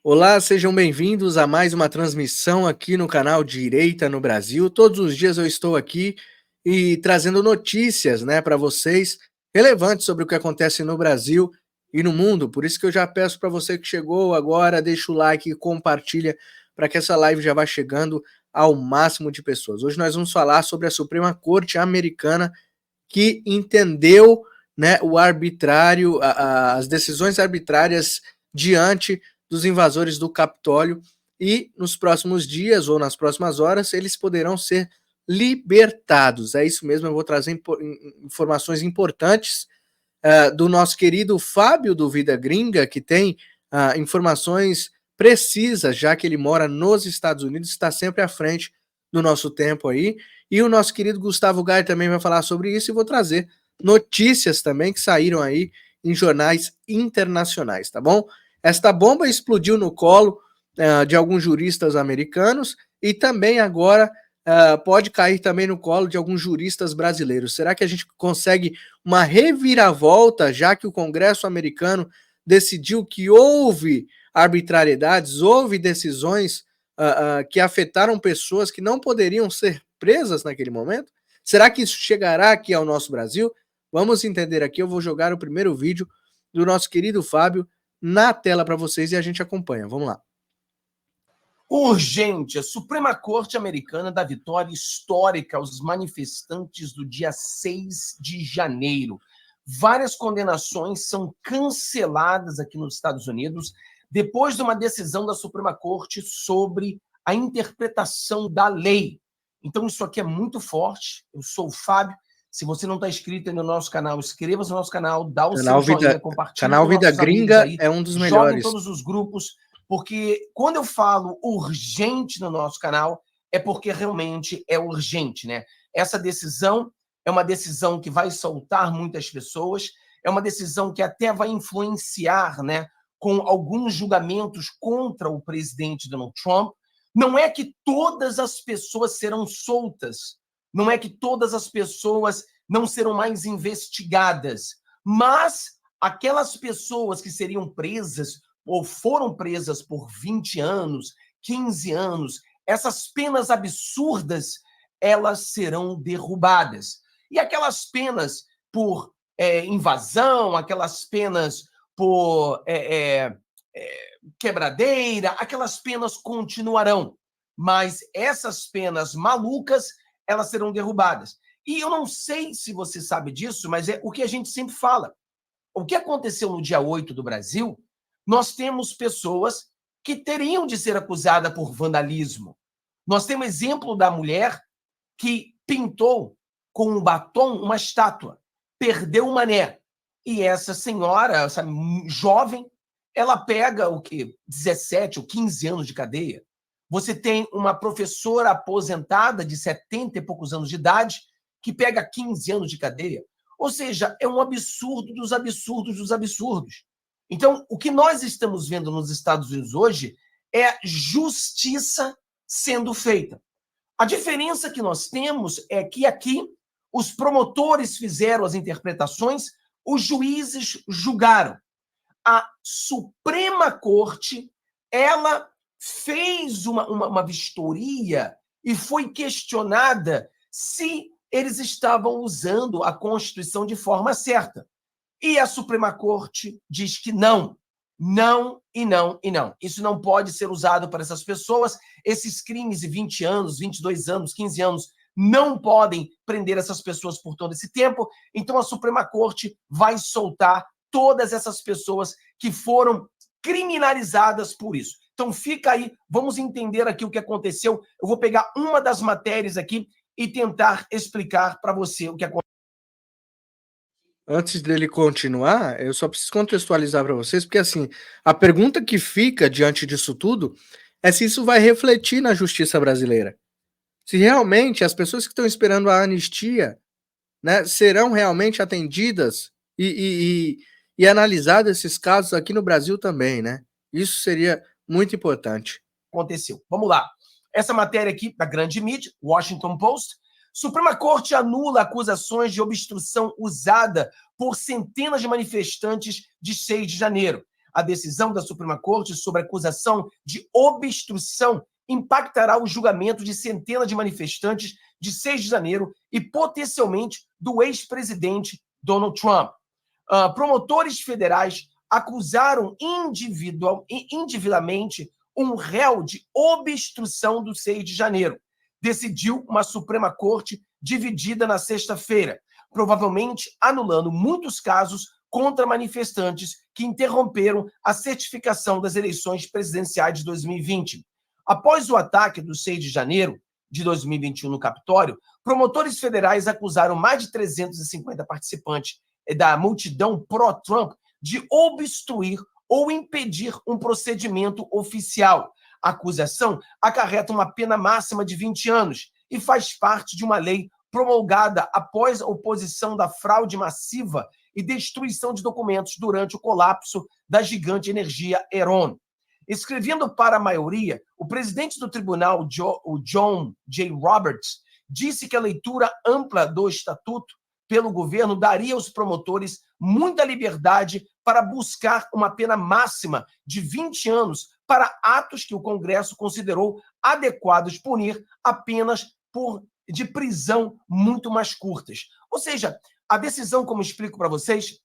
Olá, sejam bem-vindos a mais uma transmissão aqui no canal Direita no Brasil. Todos os dias eu estou aqui e trazendo notícias, para vocês relevantes sobre o que acontece no Brasil e no mundo. Por isso que eu já peço para você que chegou agora, deixa o like e compartilha para que essa live já vá chegando ao máximo de pessoas. Hoje nós vamos falar sobre a Suprema Corte Americana que entendeu, o arbitrário, as decisões arbitrárias diante dos invasores do Capitólio e nos próximos dias ou nas próximas horas eles poderão ser libertados. É isso mesmo, eu vou trazer informações importantes do nosso querido Fábio do Vida Gringa, que tem informações precisas, já que ele mora nos Estados Unidos, está sempre à frente do nosso tempo aí. E o nosso querido Gustavo Gai também vai falar sobre isso e vou trazer notícias também que saíram aí em jornais internacionais, tá bom? Esta bomba explodiu no colo de alguns juristas americanos e também agora pode cair também no colo de alguns juristas brasileiros. Será que a gente consegue uma reviravolta, já que o Congresso americano decidiu que houve arbitrariedades, houve decisões que afetaram pessoas que não poderiam ser presas naquele momento? Será que isso chegará aqui ao nosso Brasil? Vamos entender aqui. Eu vou jogar o primeiro vídeo do nosso querido Fábio na tela para vocês e a gente acompanha. Vamos lá. Urgente, a Suprema Corte Americana dá vitória histórica aos manifestantes do dia 6 de janeiro. Várias condenações são canceladas aqui nos Estados Unidos depois de uma decisão da Suprema Corte sobre a interpretação da lei. Então, isso aqui é muito forte. Eu sou o Fábio. Se você não está inscrito no nosso canal, inscreva-se no nosso canal, dá o seu joinha, compartilhe canal com Vida nossos Gringa amigos aí, é um dos joga melhores. em todos os grupos, porque quando eu falo urgente no nosso canal, é porque realmente é urgente, né? Essa decisão é uma decisão que vai soltar muitas pessoas, é uma decisão que até vai influenciar, né, com alguns julgamentos contra o presidente Donald Trump. Não é que todas as pessoas serão soltas, não é que todas as pessoas não serão mais investigadas, mas aquelas pessoas que seriam presas ou foram presas por 20 anos, 15 anos, essas penas absurdas, elas serão derrubadas. E aquelas penas por invasão, aquelas penas por quebradeira, aquelas penas continuarão. Mas essas penas malucas, elas serão derrubadas. E eu não sei se você sabe disso, mas é o que a gente sempre fala. O que aconteceu no dia 8 do Brasil, nós temos pessoas que teriam de ser acusadas por vandalismo. Nós temos exemplo da mulher que pintou com um batom uma estátua, perdeu o mané. E essa senhora, essa jovem, ela pega o quê? 17 ou 15 anos de cadeia. Você tem uma professora aposentada de 70 e poucos anos de idade que pega 15 anos de cadeia. Ou seja, é um absurdo dos absurdos dos absurdos. Então, o que nós estamos vendo nos Estados Unidos hoje é justiça sendo feita. A diferença que nós temos é que aqui os promotores fizeram as interpretações, os juízes julgaram. A Suprema Corte, ela fez uma vistoria e foi questionada se eles estavam usando a Constituição de forma certa. E a Suprema Corte diz que não. Não e não e não. Isso não pode ser usado para essas pessoas. Esses crimes de 20 anos, 22 anos, 15 anos não podem prender essas pessoas por todo esse tempo. Então a Suprema Corte vai soltar todas essas pessoas que foram criminalizadas por isso. Então fica aí, vamos entender aqui o que aconteceu. Eu vou pegar uma das matérias aqui e tentar explicar para você o que aconteceu. Antes dele continuar, eu só preciso contextualizar para vocês, porque assim, a pergunta que fica diante disso tudo é se isso vai refletir na justiça brasileira. Se realmente as pessoas que estão esperando a anistia, serão realmente atendidas e analisados esses casos aqui no Brasil também, né? Isso seria muito importante. Aconteceu. Vamos lá. Essa matéria aqui da grande mídia, Washington Post. Suprema Corte anula acusações de obstrução usada por centenas de manifestantes de 6 de janeiro. A decisão da Suprema Corte sobre a acusação de obstrução impactará o julgamento de centenas de manifestantes de 6 de janeiro e potencialmente do ex-presidente Donald Trump. Promotores federais acusaram individualmente um réu de obstrução do 6 de janeiro. Decidiu uma Suprema Corte dividida na sexta-feira, provavelmente anulando muitos casos contra manifestantes que interromperam a certificação das eleições presidenciais de 2020. Após o ataque do 6 de janeiro de 2021 no Capitólio, promotores federais acusaram mais de 350 participantes da multidão pró-Trump de obstruir ou impedir um procedimento oficial. A acusação acarreta uma pena máxima de 20 anos e faz parte de uma lei promulgada após a oposição da fraude massiva e destruição de documentos durante o colapso da gigante de energia Enron. Escrevendo para a maioria, o presidente do tribunal, o John J. Roberts, disse que a leitura ampla do estatuto pelo governo daria aos promotores muita liberdade para buscar uma pena máxima de 20 anos para atos que o Congresso considerou adequados punir apenas de prisão muito mais curtas. Ou seja, a decisão, como explico para vocês,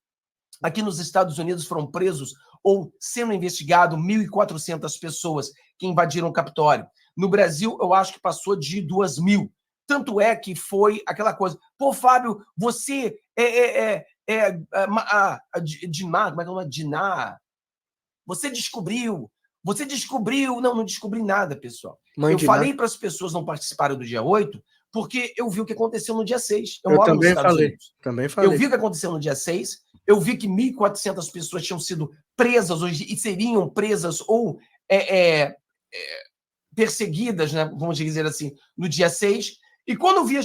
aqui nos Estados Unidos foram presos ou sendo investigado 1.400 pessoas que invadiram o Capitólio. No Brasil, eu acho que passou de 2.000. Tanto é que foi aquela coisa. Pô, Fábio, você você descobriu. Não descobri nada, pessoal. Eu falei para as pessoas não participarem do dia 8, porque eu vi o que aconteceu no dia 6. Eu moro nos Estados Unidos. Também falei. Eu vi o que aconteceu no dia 6, eu vi que 1.400 pessoas tinham sido presas hoje e seriam presas ou perseguidas, né, vamos dizer assim, no dia 6. E quando eu vi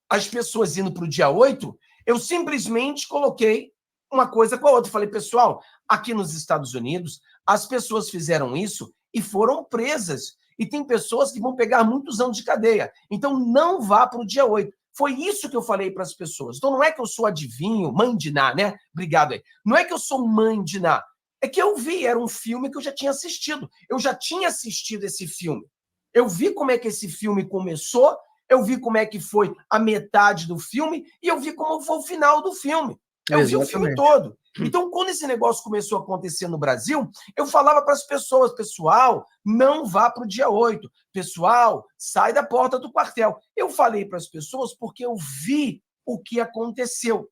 as pessoas indo para o dia 8, eu simplesmente coloquei uma coisa com a outra. Falei, pessoal, aqui nos Estados Unidos, as pessoas fizeram isso e foram presas. E tem pessoas que vão pegar muitos anos de cadeia. Então, não vá para o dia 8. Foi isso que eu falei para as pessoas. Então, não é que eu sou adivinho, mãe de Ná, né? Obrigado aí. Não é que eu sou mãe de Ná. É que eu vi, era um filme que eu já tinha assistido. Eu já tinha assistido esse filme. Eu vi como é que esse filme começou, eu vi como é que foi a metade do filme e eu vi como foi o final do filme. Eu vi o filme todo. Então, quando esse negócio começou a acontecer no Brasil, eu falava para as pessoas, pessoal, não vá para o dia 8. Pessoal, sai da porta do quartel. Eu falei para as pessoas porque eu vi o que aconteceu.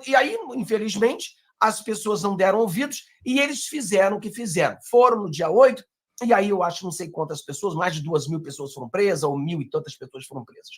E aí, infelizmente, as pessoas não deram ouvidos e eles fizeram o que fizeram. Foram no dia 8, e aí eu acho não sei quantas pessoas, mais de 2.000 pessoas foram presas, ou 1.000 e tantas pessoas foram presas.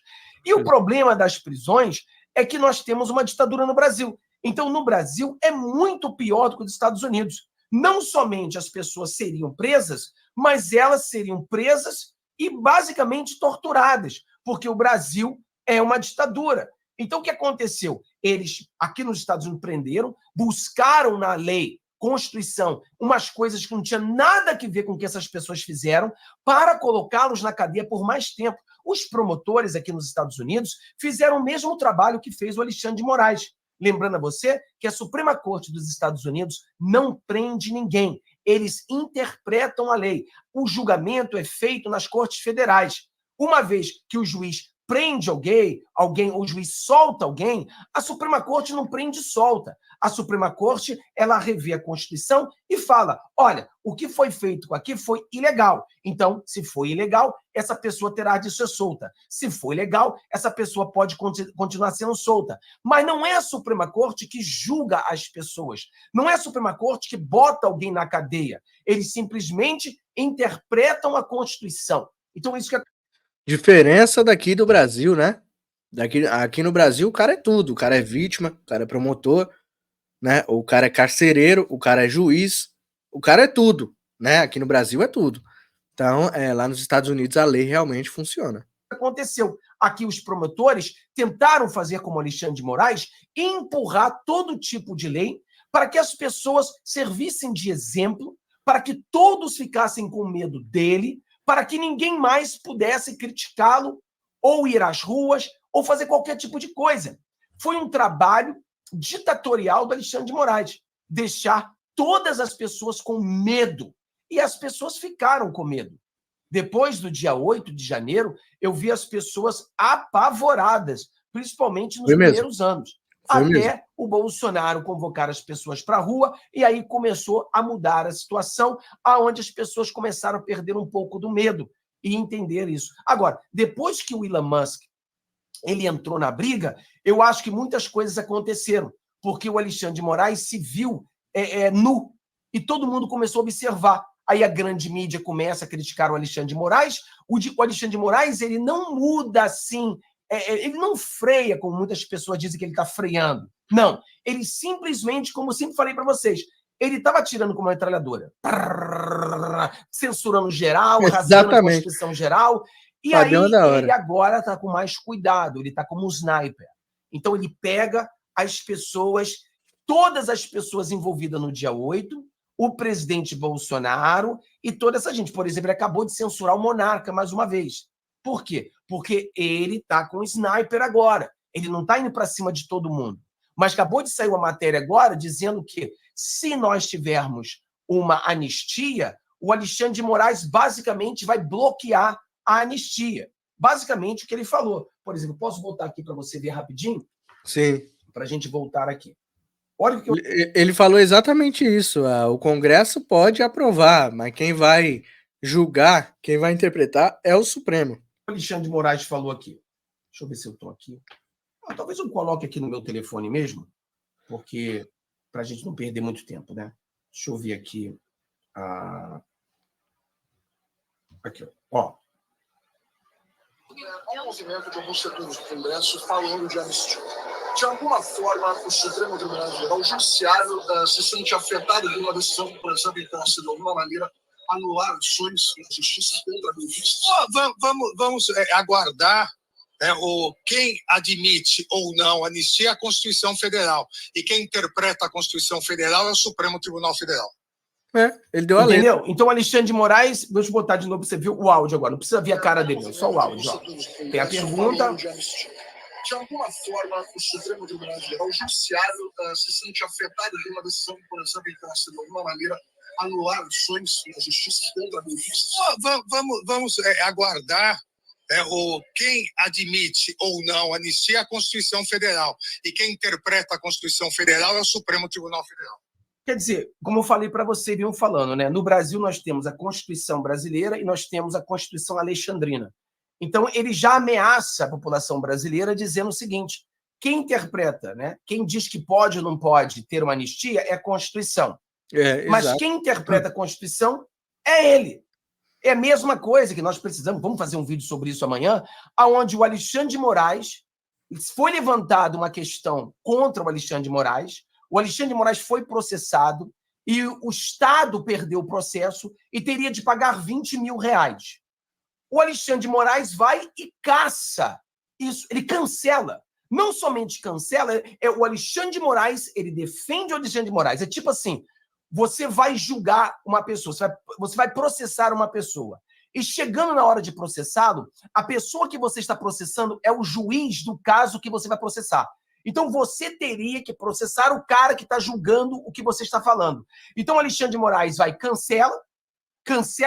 E o problema das prisões é que nós temos uma ditadura no Brasil. Então, no Brasil, é muito pior do que nos Estados Unidos. Não somente as pessoas seriam presas, mas elas seriam presas e basicamente torturadas, porque o Brasil é uma ditadura. Então, o que aconteceu? Eles, aqui nos Estados Unidos, prenderam, buscaram na lei, Constituição, umas coisas que não tinham nada a ver com o que essas pessoas fizeram, para colocá-los na cadeia por mais tempo. Os promotores aqui nos Estados Unidos fizeram o mesmo trabalho que fez o Alexandre de Moraes. Lembrando a você que a Suprema Corte dos Estados Unidos não prende ninguém. Eles interpretam a lei. O julgamento é feito nas cortes federais. Uma vez que o juiz prende alguém, o juiz solta alguém, a Suprema Corte não prende e solta. A Suprema Corte, ela revê a Constituição e fala, olha, o que foi feito aqui foi ilegal. Então, se foi ilegal, essa pessoa terá de ser solta. Se foi legal, essa pessoa pode continuar sendo solta. Mas não é a Suprema Corte que julga as pessoas. Não é a Suprema Corte que bota alguém na cadeia. Eles simplesmente interpretam a Constituição. Então, isso que é... Diferença daqui do Brasil, né? Aqui no Brasil, o cara é tudo. O cara é vítima, o cara é promotor, né? O cara é carcereiro, o cara é juiz, o cara é tudo, né? Aqui no Brasil é tudo. Então, lá nos Estados Unidos a lei realmente funciona. Aconteceu. Aqui os promotores tentaram fazer como Alexandre de Moraes, empurrar todo tipo de lei para que as pessoas servissem de exemplo, para que todos ficassem com medo dele, para que ninguém mais pudesse criticá-lo, ou ir às ruas, ou fazer qualquer tipo de coisa. Foi um trabalho ditatorial do Alexandre de Moraes, deixar todas as pessoas com medo. E as pessoas ficaram com medo. Depois do dia 8 de janeiro, eu vi as pessoas apavoradas, principalmente nos primeiros anos. Até o Bolsonaro convocar as pessoas para a rua, e aí começou a mudar a situação, aonde as pessoas começaram a perder um pouco do medo e entender isso. Agora, depois que o Elon Musk ele entrou na briga, eu acho que muitas coisas aconteceram, porque o Alexandre de Moraes se viu nu, e todo mundo começou a observar. Aí a grande mídia começa a criticar o Alexandre de Moraes. O Alexandre de Moraes, ele não muda assim, ele não freia, como muitas pessoas dizem que ele está freando. Não, ele simplesmente, como eu sempre falei para vocês, ele estava atirando com uma metralhadora, censurando geral, rasgando a Constituição geral, e aí ele agora está com mais cuidado, ele está como um sniper. Então ele pega as pessoas, todas as pessoas envolvidas no dia 8, o presidente Bolsonaro e toda essa gente. Por exemplo, ele acabou de censurar o Monarca mais uma vez. Por quê? Porque ele está com o sniper agora. Ele não está indo para cima de todo mundo. Mas acabou de sair uma matéria agora dizendo que se nós tivermos uma anistia, o Alexandre de Moraes basicamente vai bloquear a anistia. Basicamente o que ele falou. Por exemplo, posso voltar aqui para você ver rapidinho? Sim. Para a gente voltar aqui. Olha o que Ele falou exatamente isso. O Congresso pode aprovar, mas quem vai julgar, quem vai interpretar é o Supremo. O Alexandre de Moraes falou aqui. Deixa eu ver se eu estou aqui. Talvez eu coloque aqui no meu telefone mesmo, porque para a gente não perder muito tempo, né? Deixa eu ver aqui. Aqui, ó. Há um movimento de alguns setores do Congresso falando de anistia. De alguma forma, o Supremo Tribunal Federal, o Judiciário, se sente afetado por uma decisão que, por exemplo, possa, de alguma maneira, anular ações na justiça contra benefícios? Vamos aguardar quem admite ou não anistia a Constituição Federal. E quem interpreta a Constituição Federal é o Supremo Tribunal Federal. Ele deu a letra. Entendeu? Então, Alexandre de Moraes, deixa eu botar de novo para você ver o áudio agora. Não precisa ver a cara dele, só o áudio. Ó. Tem a pergunta. De alguma forma, o Supremo Tribunal Federal, o Judiciário, se sente afetado por uma decisão que, por exemplo, possa, de alguma maneira, anular ações na justiça contra benefícios? Vamos aguardar quem admite ou não anistia a Constituição Federal. E quem interpreta a Constituição Federal é o Supremo Tribunal Federal. Quer dizer, como eu falei para você, vinham falando, né? No Brasil nós temos a Constituição brasileira e nós temos a Constituição alexandrina. Então ele já ameaça a população brasileira dizendo o seguinte: quem interpreta, né? Quem diz que pode ou não pode ter uma anistia é a Constituição. Mas quem interpreta a Constituição é ele. É a mesma coisa que nós precisamos, vamos fazer um vídeo sobre isso amanhã, aonde o Alexandre de Moraes, foi levantada uma questão contra o Alexandre de Moraes, o Alexandre de Moraes foi processado e o Estado perdeu o processo e teria de pagar 20 mil reais. O Alexandre de Moraes vai e caça isso, ele cancela. Não somente cancela, o Alexandre de Moraes, ele defende o Alexandre de Moraes. É tipo assim, você vai julgar uma pessoa, você vai processar uma pessoa. E chegando na hora de processá-lo, a pessoa que você está processando é o juiz do caso que você vai processar. Então você teria que processar o cara que está julgando o que você está falando. Então o Alexandre de Moraes vai cancela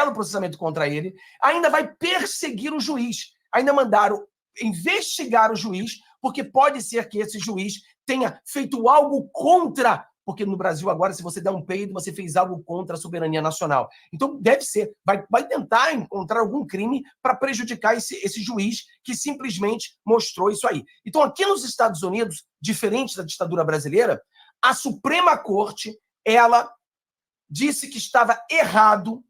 o processamento contra ele, ainda vai perseguir o juiz, ainda mandaram investigar o juiz, porque pode ser que esse juiz tenha feito algo contra, porque no Brasil agora, se você der um peido, você fez algo contra a soberania nacional. Então deve ser, vai tentar encontrar algum crime para prejudicar esse juiz que simplesmente mostrou isso aí. Então aqui nos Estados Unidos, diferente da ditadura brasileira, a Suprema Corte, ela disse que estava errado.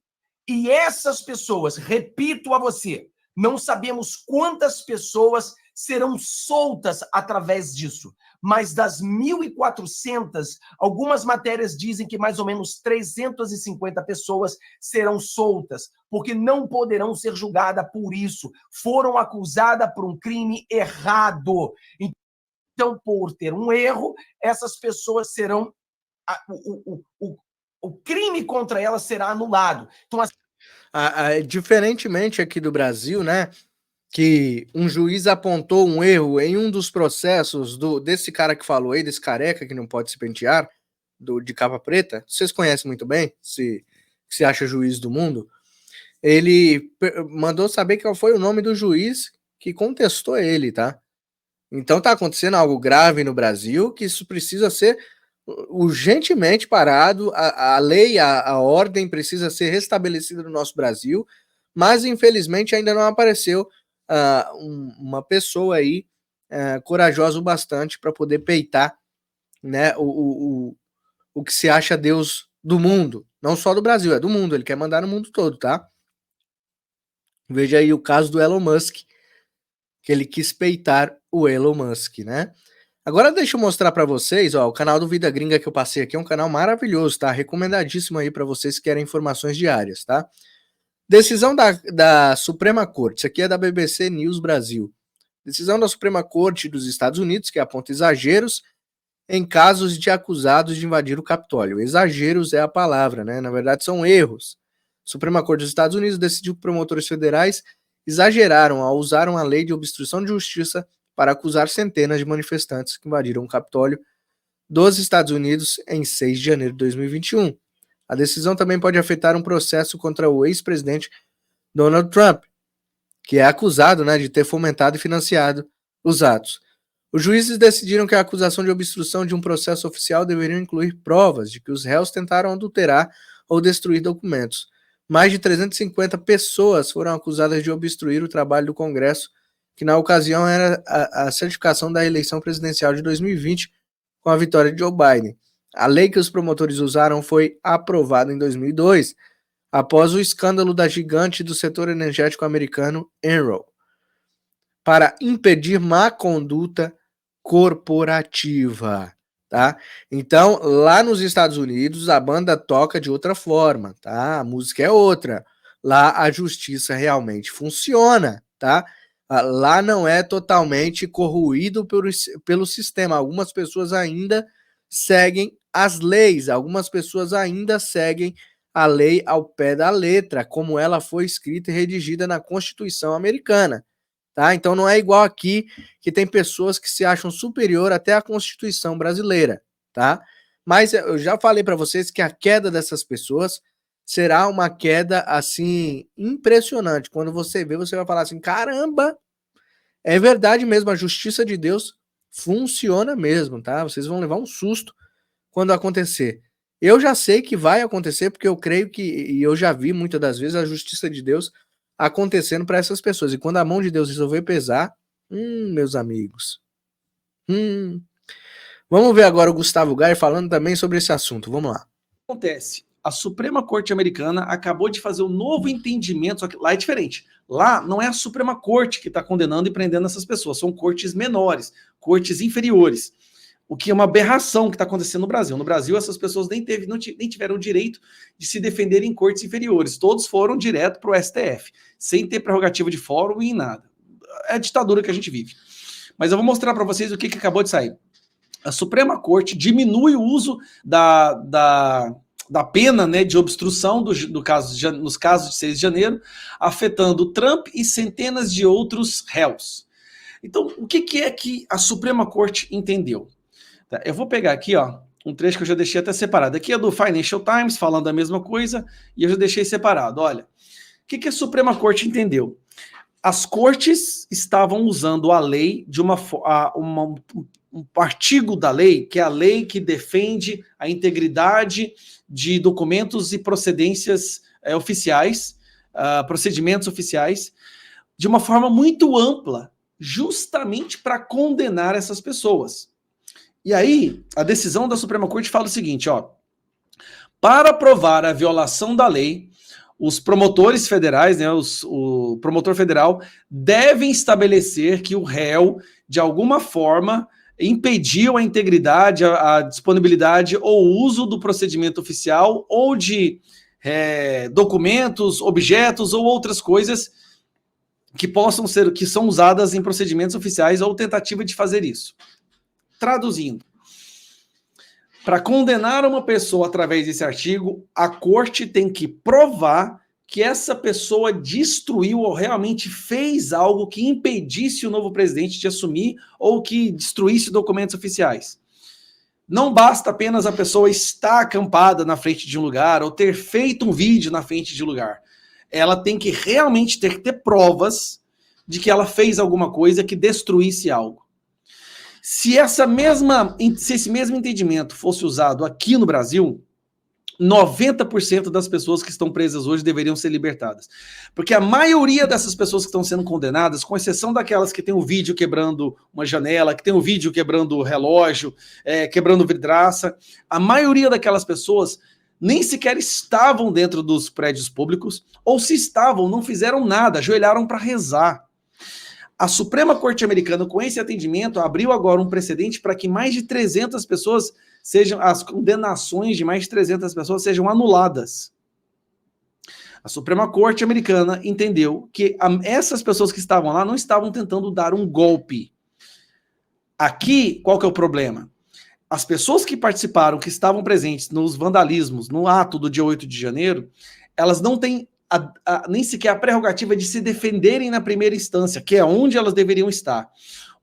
E essas pessoas, repito a você, não sabemos quantas pessoas serão soltas através disso, mas das 1.400, algumas matérias dizem que mais ou menos 350 pessoas serão soltas, porque não poderão ser julgadas por isso, foram acusadas por um crime errado. Então, por ter um erro, essas pessoas serão... O crime contra elas será anulado. Então, diferentemente aqui do Brasil, né, que um juiz apontou um erro em um dos processos desse cara que falou aí, desse careca que não pode se pentear, de capa preta, vocês conhecem muito bem, se acha juiz do mundo, ele mandou saber qual foi o nome do juiz que contestou ele, tá? Então tá acontecendo algo grave no Brasil, que isso precisa ser urgentemente parado, a lei, a ordem precisa ser restabelecida no nosso Brasil, mas infelizmente ainda não apareceu uma pessoa aí corajosa o bastante para poder peitar, né, o que se acha Deus do mundo, não só do Brasil, é do mundo, ele quer mandar no mundo todo, tá? Veja aí o caso do Elon Musk, que ele quis peitar o Elon Musk, né? Agora deixa eu mostrar para vocês, ó, o canal do Vida Gringa que eu passei aqui é um canal maravilhoso, tá? Recomendadíssimo aí para vocês que querem informações diárias, tá? Decisão da Suprema Corte, isso aqui é da BBC News Brasil. Decisão da Suprema Corte dos Estados Unidos que aponta exageros em casos de acusados de invadir o Capitólio. Exageros é a palavra, né? Na verdade são erros. A Suprema Corte dos Estados Unidos decidiu que promotores federais exageraram ao usar a lei de obstrução de justiça para acusar centenas de manifestantes que invadiram o Capitólio dos Estados Unidos em 6 de janeiro de 2021. A decisão também pode afetar um processo contra o ex-presidente Donald Trump, que é acusado, né, de ter fomentado e financiado os atos. Os juízes decidiram que a acusação de obstrução de um processo oficial deveria incluir provas de que os réus tentaram adulterar ou destruir documentos. Mais de 350 pessoas foram acusadas de obstruir o trabalho do Congresso, que na ocasião era a certificação da eleição presidencial de 2020 com a vitória de Joe Biden. A lei que os promotores usaram foi aprovada em 2002, após o escândalo da gigante do setor energético americano, Enron, para impedir má conduta corporativa, tá? Então, lá nos Estados Unidos, a banda toca de outra forma, tá? A música é outra. Lá a justiça realmente funciona, tá? Lá não é totalmente corroído pelo sistema. Algumas pessoas ainda seguem as leis, algumas pessoas ainda seguem a lei ao pé da letra, como ela foi escrita e redigida na Constituição americana. Tá? Então não é igual aqui, que tem pessoas que se acham superior até à Constituição brasileira, tá? Mas eu já falei para vocês que a queda dessas pessoas será uma queda, assim, impressionante. Quando você vê, você vai falar assim, caramba, é verdade mesmo, a justiça de Deus funciona mesmo, tá? Vocês vão levar um susto quando acontecer. Eu já sei que vai acontecer, porque eu creio que, e eu já vi muitas das vezes, a justiça de Deus acontecendo para essas pessoas. E quando a mão de Deus resolver pesar, meus amigos. Vamos ver agora o Gustavo Gayer falando também sobre esse assunto. Vamos lá. Acontece. A Suprema Corte Americana acabou de fazer um novo entendimento, só que lá é diferente. Lá não é a Suprema Corte que está condenando e prendendo essas pessoas, são cortes menores, cortes inferiores. O que é uma aberração que está acontecendo no Brasil. No Brasil, essas pessoas nem tiveram o direito de se defender em cortes inferiores. Todos foram direto para o STF, sem ter prerrogativa de fórum e nada. É a ditadura que a gente vive. Mas eu vou mostrar para vocês o que acabou de sair. A Suprema Corte diminui o uso da pena, né, de obstrução nos casos de 6 de janeiro, afetando Trump e centenas de outros réus. Então, o que é que a Suprema Corte entendeu? Eu vou pegar aqui, ó, um trecho que eu já deixei até separado. Aqui é do Financial Times, falando a mesma coisa, e eu já deixei separado. Olha, o que a Suprema Corte entendeu? As cortes estavam usando a lei de um artigo da lei, que é a lei que defende a integridade de documentos e procedências oficiais, procedimentos oficiais, de uma forma muito ampla, justamente para condenar essas pessoas. E aí, a decisão da Suprema Corte fala o seguinte, ó, para provar a violação da lei, os promotores federais, né, o promotor federal, devem estabelecer que o réu, de alguma forma, impediu a integridade, a disponibilidade ou uso do procedimento oficial ou de documentos, objetos ou outras coisas que são usadas em procedimentos oficiais ou tentativa de fazer isso. Traduzindo, para condenar uma pessoa através desse artigo, a corte tem que provar que essa pessoa destruiu ou realmente fez algo que impedisse o novo presidente de assumir ou que destruísse documentos oficiais. Não basta apenas a pessoa estar acampada na frente de um lugar ou ter feito um vídeo na frente de um lugar. Ela tem que realmente ter provas de que ela fez alguma coisa que destruísse algo. Se esse mesmo entendimento fosse usado aqui no Brasil, 90% das pessoas que estão presas hoje deveriam ser libertadas. Porque a maioria dessas pessoas que estão sendo condenadas, com exceção daquelas que tem o vídeo quebrando uma janela, que tem o vídeo quebrando o relógio, quebrando vidraça, a maioria daquelas pessoas nem sequer estavam dentro dos prédios públicos, ou se estavam, não fizeram nada, ajoelharam para rezar. A Suprema Corte Americana, com esse atendimento, abriu agora um precedente para que mais de 300 pessoas as condenações de mais de 300 pessoas sejam anuladas. A Suprema Corte Americana entendeu que essas pessoas que estavam lá não estavam tentando dar um golpe. Aqui, qual que é o problema? As pessoas que participaram, que estavam presentes nos vandalismos, no ato do dia 8 de janeiro, elas não têm nem sequer a prerrogativa de se defenderem na primeira instância, que é onde elas deveriam estar.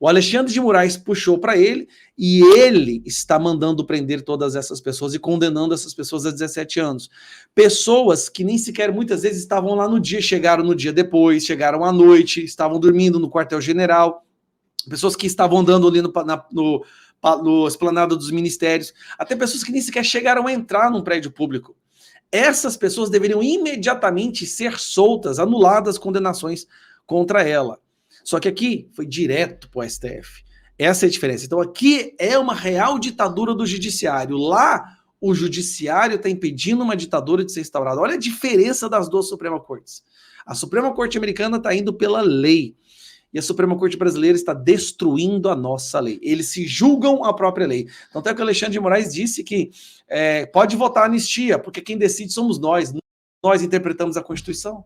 O Alexandre de Moraes puxou para ele e ele está mandando prender todas essas pessoas e condenando essas pessoas a 17 anos. Pessoas que nem sequer muitas vezes estavam lá no dia, chegaram no dia depois, chegaram à noite, estavam dormindo no quartel-general, pessoas que estavam andando ali no esplanada dos ministérios, até pessoas que nem sequer chegaram a entrar num prédio público. Essas pessoas deveriam imediatamente ser soltas, anuladas condenações contra ela. Só que aqui foi direto para o STF. Essa é a diferença. Então aqui é uma real ditadura do judiciário. Lá, o judiciário está impedindo uma ditadura de ser instaurada. Olha a diferença das duas Suprema Cortes. A Suprema Corte americana está indo pela lei. E a Suprema Corte brasileira está destruindo a nossa lei. Eles se julgam a própria lei. Então até que o Alexandre de Moraes disse que pode votar anistia, porque quem decide somos nós. Nós interpretamos a Constituição.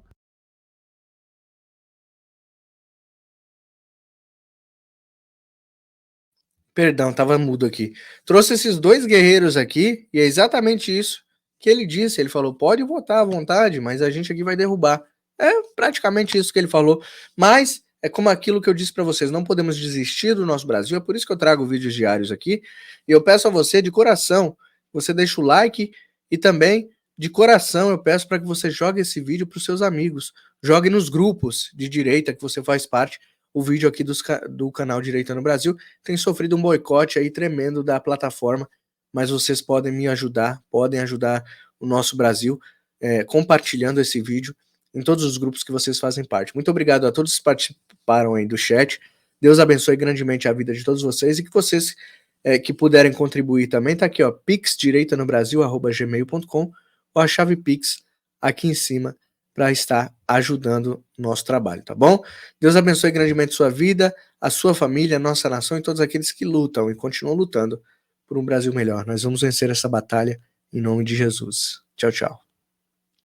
Perdão, estava mudo aqui. Trouxe esses dois guerreiros aqui e é exatamente isso que ele disse. Ele falou, pode votar à vontade, mas a gente aqui vai derrubar. É praticamente isso que ele falou. Mas é como aquilo que eu disse para vocês, não podemos desistir do nosso Brasil. É por isso que eu trago vídeos diários aqui. E eu peço a você, de coração, você deixa o like e também, de coração, eu peço para que você jogue esse vídeo para os seus amigos. Jogue nos grupos de direita que você faz parte. O vídeo aqui do canal Direita no Brasil tem sofrido um boicote aí tremendo da plataforma, mas vocês podem me ajudar, podem ajudar o nosso Brasil compartilhando esse vídeo em todos os grupos que vocês fazem parte. Muito obrigado a todos que participaram aí do chat. Deus abençoe grandemente a vida de todos vocês e que vocês que puderem contribuir também, tá aqui, ó, pixdireitanobrasil@gmail.com ou a chave Pix aqui em cima para estar ajudando o nosso trabalho, tá bom? Deus abençoe grandemente sua vida, a sua família, a nossa nação e todos aqueles que lutam e continuam lutando por um Brasil melhor. Nós vamos vencer essa batalha em nome de Jesus. Tchau, tchau.